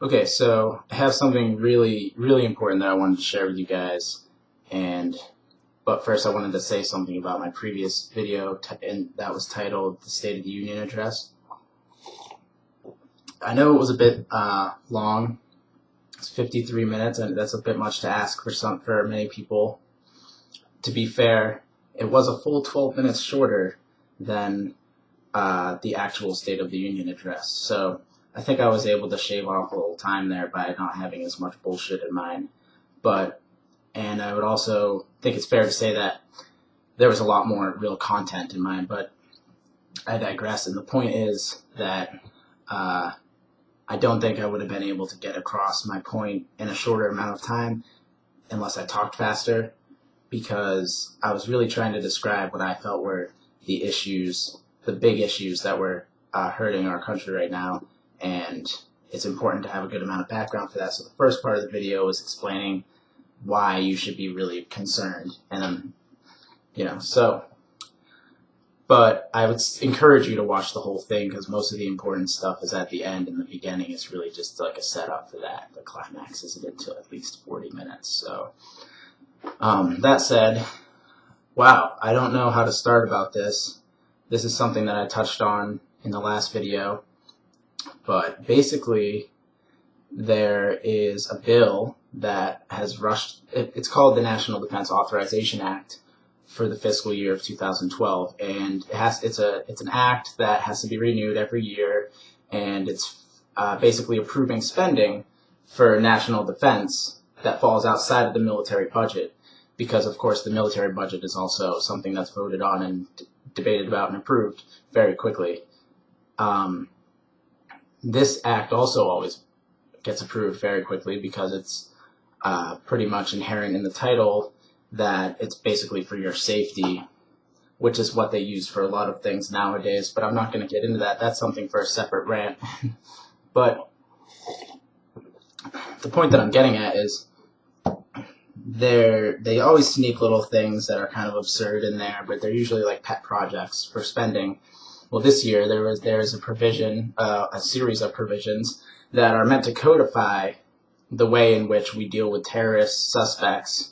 Okay, so I have something really, really important that I wanted to share with you guys, but first I wanted to say something about my previous video, and that was titled "The State of the Union Address." I know it was a bit long. It's 53 minutes, and that's a bit much to ask for many people. To be fair, it was a full 12 minutes shorter than the actual State of the Union address. So I think I was able to shave off a little time there by not having as much bullshit in mind. And I would also think it's fair to say that there was a lot more real content in mind, but I digress. And the point is that I don't think I would have been able to get across my point in a shorter amount of time unless I talked faster, because I was really trying to describe what I felt were the issues, the big issues that were hurting our country right now, and it's important to have a good amount of background for that. So the first part of the video was explaining why you should be really concerned, and but I would encourage you to watch the whole thing, because most of the important stuff is at the end, and the beginning is really just like a setup for that. The climax isn't until at least 40 minutes. So that said, wow, I don't know how to start about this. This is something that I touched on in the last video, but basically there is a bill that has rushed. It's called the National Defense Authorization Act for the fiscal year of 2012, and it's an act that has to be renewed every year, and it's basically approving spending for national defense that falls outside of the military budget, because of course the military budget is also something that's voted on and debated about and approved very quickly. This act also always gets approved very quickly because it's pretty much inherent in the title that it's basically for your safety, which is what they use for a lot of things nowadays, but I'm not going to get into that. That's something for a separate rant. But the point that I'm getting at is they always sneak little things that are kind of absurd in there, but they're usually like pet projects for spending. Well, this year there is a provision, a series of provisions that are meant to codify the way in which we deal with terrorist suspects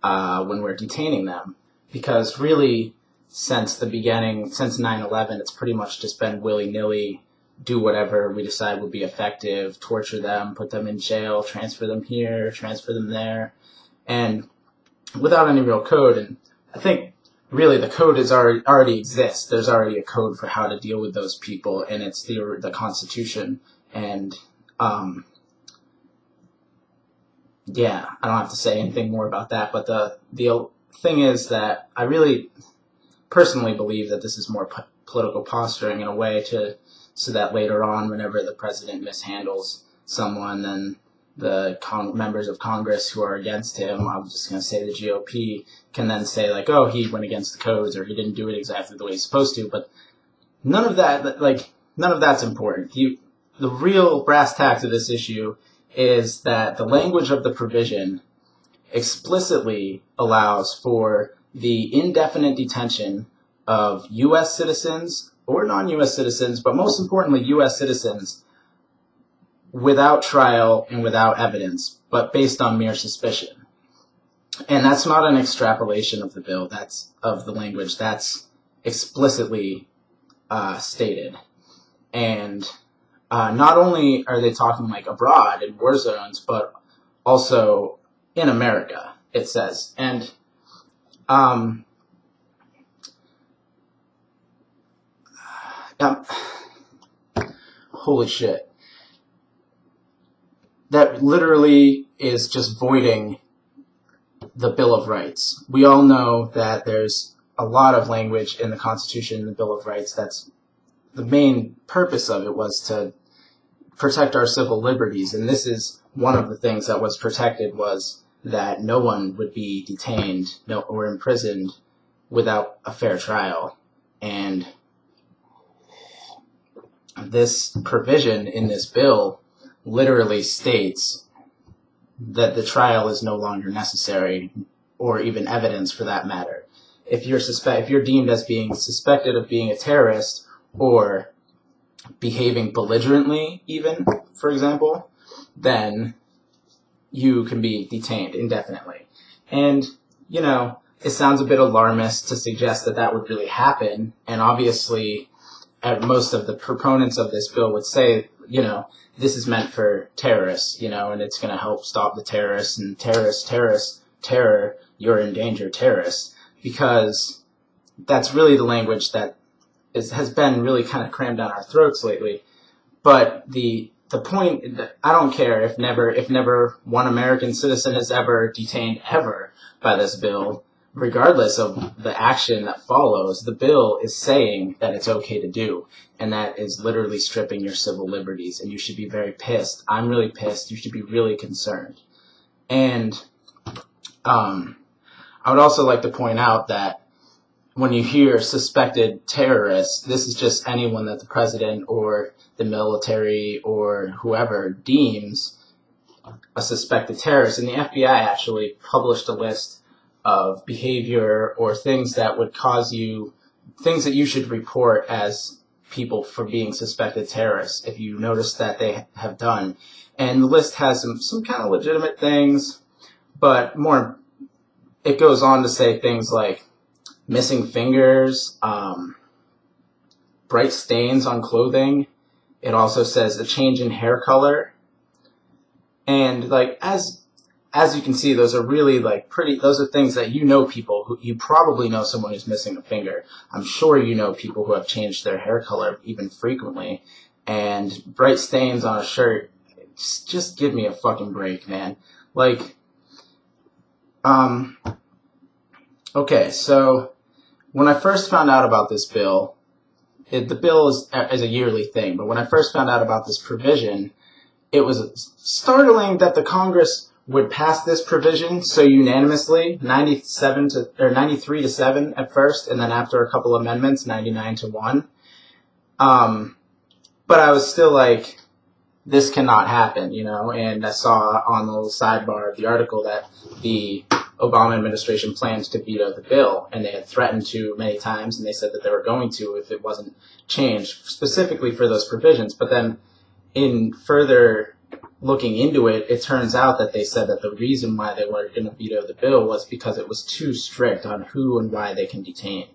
when we're detaining them. Because really, since 9/11, it's pretty much just been willy-nilly, do whatever we decide would be effective, torture them, put them in jail, transfer them here, transfer them there, and without any real code. And I think really the code already exists. There's already a code for how to deal with those people, and it's the Constitution. And yeah, I don't have to say anything more about that, but the thing is that I really personally believe that this is more political posturing in a way, so that later on, whenever the president mishandles someone, then the members of Congress who are against him, I'm just going to say the GOP, can then say like, oh, he went against the codes, or he didn't do it exactly the way he's supposed to. But none of that's important. The real brass tacks of this issue is that the language of the provision explicitly allows for the indefinite detention of U.S. citizens or non-U.S. citizens, but most importantly U.S. citizens, without trial and without evidence, but based on mere suspicion. And that's not an extrapolation of the bill, that's of the language, that's explicitly stated. And not only are they talking like abroad in war zones, but also in America, it says. And holy shit. That literally is just voiding the Bill of Rights. We all know that there's a lot of language in the Constitution and the Bill of Rights that's the main purpose of it was to protect our civil liberties, and this is one of the things that was protected, was that no one would be detained or imprisoned without a fair trial. And this provision in this bill literally states that the trial is no longer necessary, or even evidence for that matter. If you're deemed as being suspected of being a terrorist or behaving belligerently, even, for example, then you can be detained indefinitely. And, you know, it sounds a bit alarmist to suggest that that would really happen. And obviously, most of the proponents of this bill would say, you know, this is meant for terrorists, you know, and it's going to help stop the terrorists, and terror, you're in danger, terrorists, because that's really the language that has been really kind of crammed down our throats lately. But the point, I don't care if never one American citizen is ever detained ever by this bill, regardless of the action that follows. The bill is saying that it's okay to do, and that is literally stripping your civil liberties, and you should be very pissed. I'm really pissed. You should be really concerned. And I would also like to point out that when you hear suspected terrorists, this is just anyone that the president or the military or whoever deems a suspected terrorist. And the FBI actually published a list of behavior or things that would cause you, things that you should report as people for being suspected terrorists if you notice that they have done. And the list has some kind of legitimate things, but more, it goes on to say things like missing fingers, bright stains on clothing. It also says a change in hair color. And like, as you can see, those are really like those are things that you know people who, you probably know someone who's missing a finger. I'm sure you know people who have changed their hair color even frequently. And bright stains on a shirt, just give me a fucking break, man. Like, okay, so when I first found out about this bill, the bill is a yearly thing, but when I first found out about this provision, it was startling that the Congress would pass this provision so unanimously, 93 to 7 at first, and then after a couple amendments, 99 to 1. But I was still like, this cannot happen, you know, and I saw on the little sidebar of the article that the Obama administration plans to veto the bill, and they had threatened to many times, and they said that they were going to if it wasn't changed specifically for those provisions. But then in further looking into it, it turns out that they said that the reason why they were going to veto the bill was because it was too strict on who and why they can detain.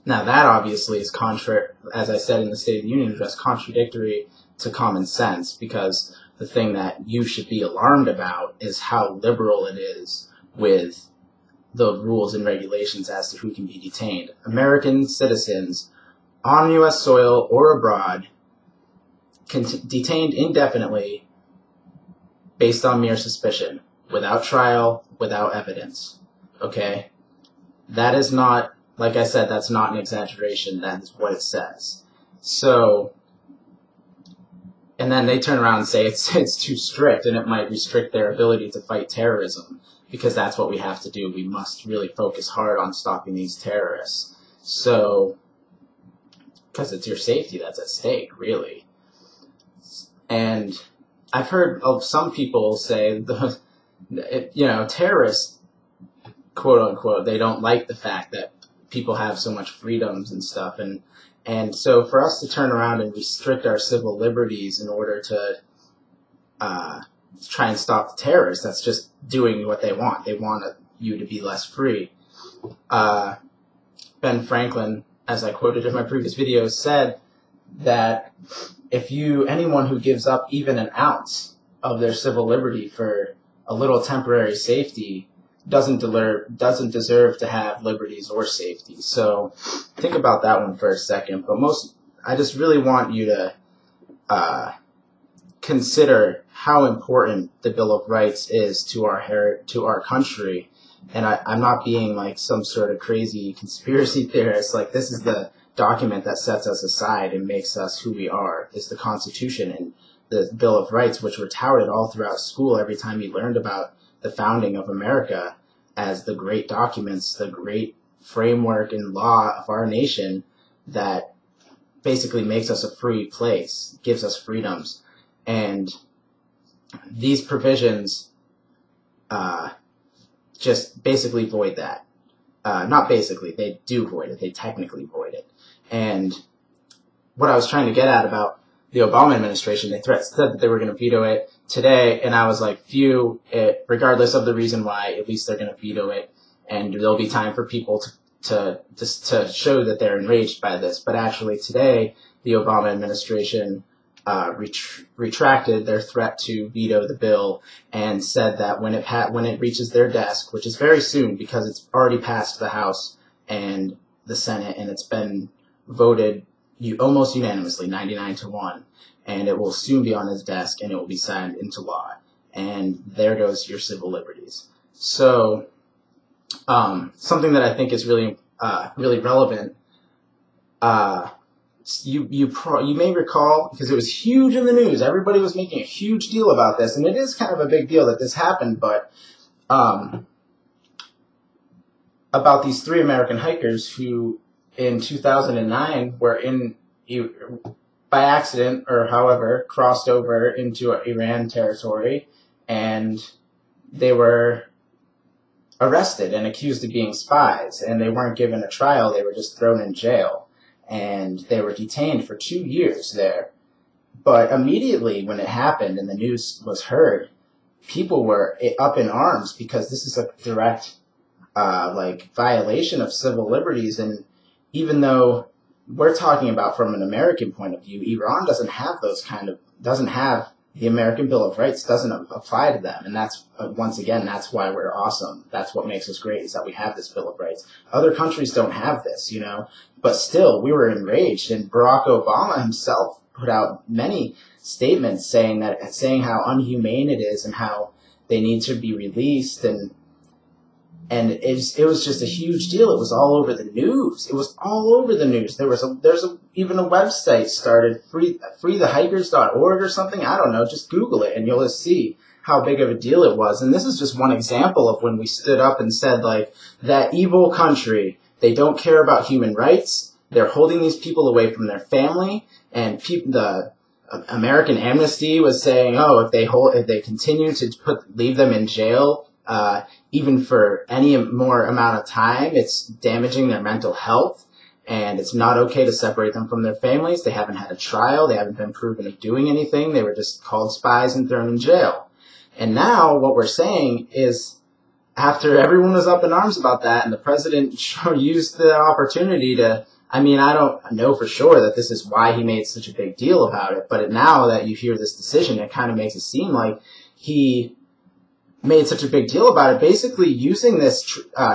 Now that obviously is contrary, as I said in the State of the Union address, contradictory to common sense, because the thing that you should be alarmed about is how liberal it is with the rules and regulations as to who can be detained. American citizens on U.S. soil or abroad detained indefinitely based on mere suspicion, without trial, without evidence. Okay? That is not, like I said, that's not an exaggeration. That is what it says. So, and then they turn around and say it's too strict and it might restrict their ability to fight terrorism, because that's what we have to do. We must really focus hard on stopping these terrorists. So, because it's your safety that's at stake, really. And I've heard of some people say, terrorists, quote unquote, they don't like the fact that people have so much freedoms and stuff. And so for us to turn around and restrict our civil liberties in order to try and stop the terrorists, that's just doing what they want. They want you to be less free. Ben Franklin, as I quoted in my previous video, said that anyone who gives up even an ounce of their civil liberty for a little temporary safety doesn't deserve to have liberties or safety. So think about that one for a second. But I just really want you to consider how important the Bill of Rights is to our country. And I'm not being like some sort of crazy conspiracy theorist. Like, this is the document that sets us aside and makes us who we are. It's the Constitution and the Bill of Rights, which were touted all throughout school every time you learned about the founding of America as the great documents, the great framework and law of our nation that basically makes us a free place, gives us freedoms. And these provisions just basically void that. Not basically, they do void it. They technically void it. And what I was trying to get at about the Obama administration, they said that they were going to veto it today, and I was like, phew, regardless of the reason why, at least they're going to veto it, and there'll be time for people to show that they're enraged by this. But actually today, the Obama administration retracted their threat to veto the bill and said that when it reaches their desk, which is very soon because it's already passed the House and the Senate, and it's been voted almost unanimously, 99-1, and it will soon be on his desk and it will be signed into law. And there goes your civil liberties. So something that I think is really really relevant. You may recall, because it was huge in the news, everybody was making a huge deal about this, and it is kind of a big deal that this happened, but about these 3 American hikers who in 2009 were by accident or however crossed over into Iran territory, and they were arrested and accused of being spies, and they weren't given a trial, they were just thrown in jail. And they were detained for 2 years there. But immediately when it happened and the news was heard, people were up in arms because this is a direct violation of civil liberties. And even though we're talking about from an American point of view, Iran doesn't have the American Bill of Rights doesn't apply to them. And that's, once again, that's why we're awesome. That's what makes us great, is that we have this Bill of Rights. Other countries don't have this, you know. But still, we were enraged. And Barack Obama himself put out many statements saying how unhumane it is and how they need to be released. And it was just a huge deal. It was all over the news. It was all over the news. There's even a website started, freethehikers.org or something. I don't know. Just Google it and you'll just see how big of a deal it was. And this is just one example of when we stood up and said, like, that evil country, they don't care about human rights. They're holding these people away from their family. And the American Amnesty was saying, oh, if they continue to leave them in jail, even for any more amount of time, it's damaging their mental health, and it's not okay to separate them from their families. They haven't had a trial. They haven't been proven of doing anything. They were just called spies and thrown in jail. And now what we're saying is, after everyone was up in arms about that, and the president used the opportunity to, I mean, I don't know for sure that this is why he made such a big deal about it, but now that you hear this decision, it kind of makes it seem like he made such a big deal about it, basically using this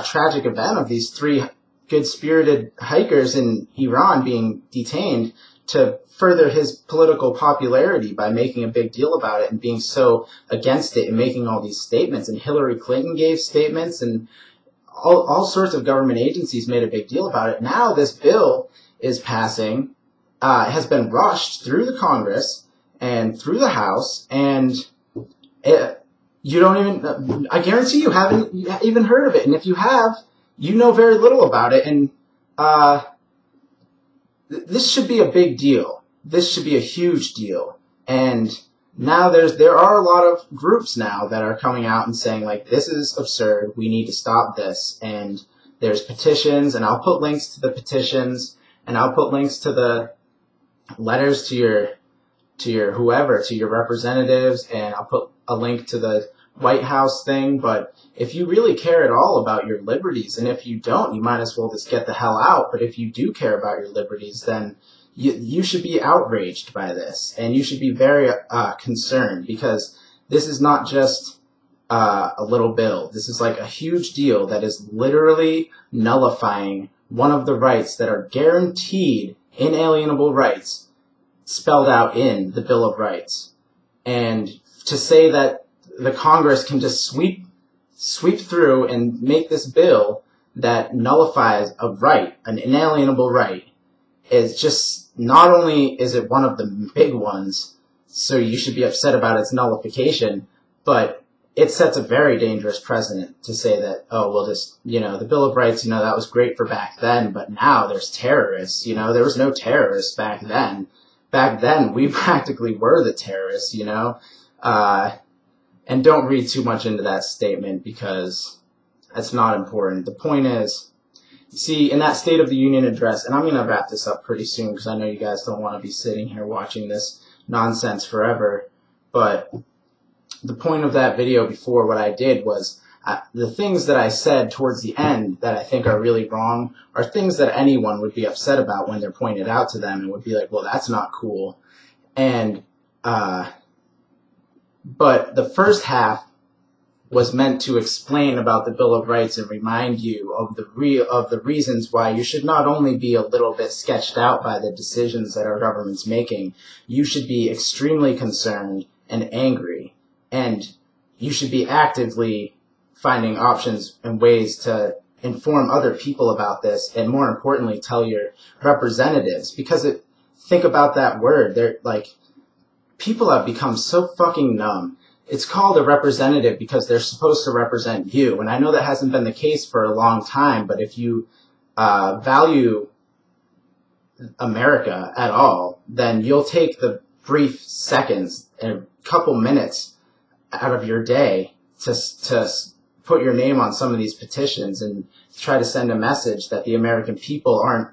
tragic event of these 3 good-spirited hikers in Iran being detained to further his political popularity by making a big deal about it and being so against it and making all these statements. And Hillary Clinton gave statements, and all sorts of government agencies made a big deal about it. Now this bill is passing, has been rushed through the Congress and through the House, and you don't even, I guarantee you haven't even heard of it. And if you have, you know very little about it. And this should be a big deal. This should be a huge deal. And now there are a lot of groups now that are coming out and saying, like, this is absurd. We need to stop this. And there's petitions, and I'll put links to the petitions, and I'll put links to the letters to your whoever, to your representatives, and I'll put a link to the White House thing. But if you really care at all about your liberties, and if you don't, you might as well just get the hell out. But if you do care about your liberties, then you should be outraged by this, and you should be very concerned, because this is not just a little bill. This is like a huge deal that is literally nullifying one of the rights that are guaranteed, inalienable rights, spelled out in the Bill of Rights. And to say that the Congress can just sweep through and make this bill that nullifies a right, an inalienable right, is just, not only is it one of the big ones, so you should be upset about its nullification, but it sets a very dangerous precedent to say that, oh, well, this, the Bill of Rights, that was great for back then, but now there's terrorists, there was no terrorists back then. Back then, we practically were the terrorists, and don't read too much into that statement, because that's not important. The point is, see, in that State of the Union address, and I'm going to wrap this up pretty soon because I know you guys don't want to be sitting here watching this nonsense forever. But the point of that video before, what I did was, the things that I said towards the end that I think are really wrong are things that anyone would be upset about when they're pointed out to them and would be like, well, that's not cool. And, but the first half was meant to explain about the Bill of Rights and remind you of the reasons why you should not only be a little bit sketched out by the decisions that our government's making, you should be extremely concerned and angry, and you should be actively finding options and ways to inform other people about this, and more importantly, tell your representatives, because think about that word. They're like, people have become so fucking numb. It's called a representative because they're supposed to represent you, and I know that hasn't been the case for a long time, but if you value America at all, then you'll take the brief seconds, a couple minutes out of your day to put your name on some of these petitions and try to send a message that the American people aren't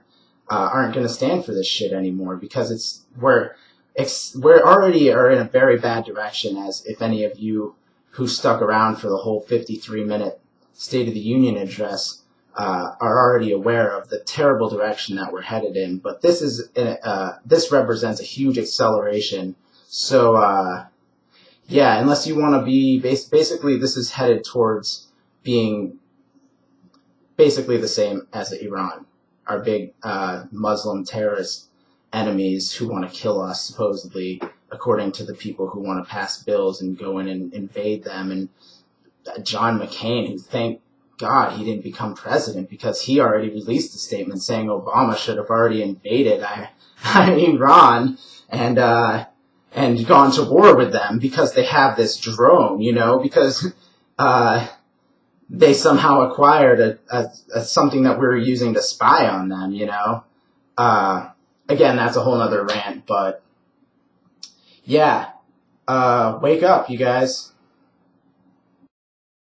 going to stand for this shit anymore, because we're already are in a very bad direction, as if any of you who stuck around for the whole 53-minute State of the Union address are already aware of the terrible direction that we're headed in. But this represents a huge acceleration. So yeah, unless you want to be basically, this is headed towards being basically the same as Iran, our big Muslim terrorist enemies who want to kill us, supposedly, according to the people who want to pass bills and go in and invade them. And John McCain, who, thank God he didn't become president, because he already released a statement saying Obama should have already invaded Iran and gone to war with them because they have this drone, because they somehow acquired something that we were using to spy on them, Again, that's a whole nother rant, but yeah, wake up, you guys.